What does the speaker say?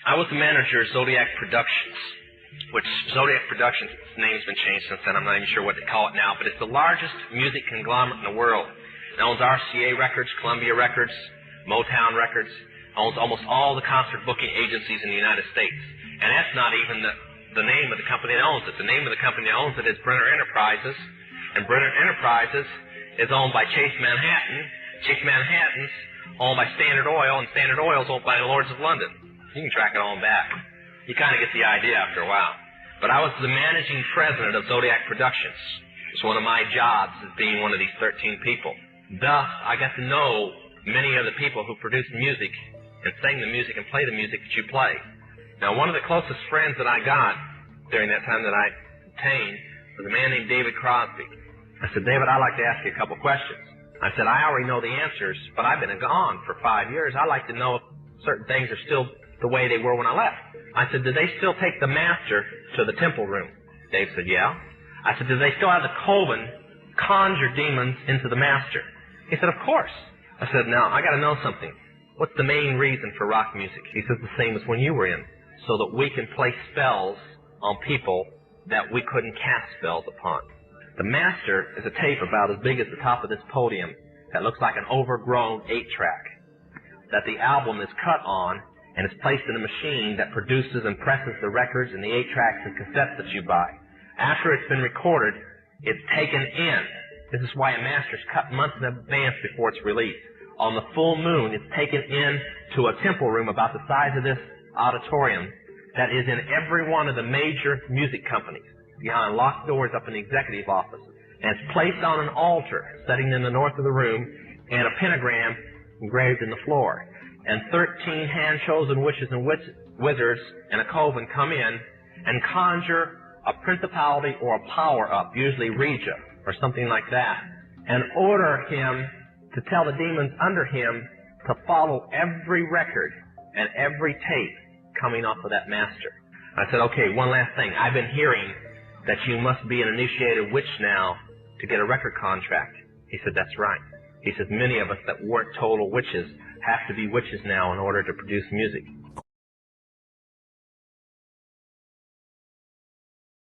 I was the manager of Zodiac Productions, which Zodiac Productions, its name's been changed since then. I'm not even sure what they call it now, but it's the largest music conglomerate in the world. It owns RCA Records, Columbia Records, Motown Records, owns almost all the concert booking agencies in the United States. And that's not even the name of the company that owns it. The name of the company that owns it is Brenner Enterprises, and Brenner Enterprises is owned by Chase Manhattan. Chase Manhattan's owned by Standard Oil, and Standard Oil's owned by the Lords of London. You can track it on back. You kind of get the idea after a while. But I was the managing president of Zodiac Productions. It's one of my jobs as being one of these 13 people. Thus, I got to know many of the people who produce music and sing the music and play the music that you play. Now, one of the closest friends that I got during that time that I obtained was a man named David Crosby. I said, David, I'd like to ask you a couple questions. I said, I already know the answers, but I've been gone for 5 years. I'd like to know if certain things are still the way they were when I left. I said, do they still take the master to the temple room? Dave said, yeah. I said, do they still have the coven conjure demons into the master? He said, of course. I said, now, I got to know something. What's the main reason for rock music? He says, the same as when you were in, so that we can play spells on people that we couldn't cast spells upon. The master is a tape about as big as the top of this podium that looks like an overgrown 8-track that the album is cut on and is placed in a machine that produces and presses the records and the 8-tracks and cassettes that you buy. After it's been recorded, it's taken in. This is why a master's cut months in advance before it's released. On the full moon, it's taken in to a temple room about the size of this auditorium that is in every one of the major music companies, behind locked doors up in the executive office. And it's placed on an altar sitting in the north of the room, and a pentagram engraved in the floor. And 13 hand-chosen witches and wizards and a coven come in and conjure a principality or a power up, usually Regia or something like that, and order him to tell the demons under him to follow every record and every tape coming off of that master. I said, okay, one last thing. I've been hearing that you must be an initiated witch now to get a record contract. He said, that's right. He says, many of us that weren't total witches have to be witches now in order to produce music.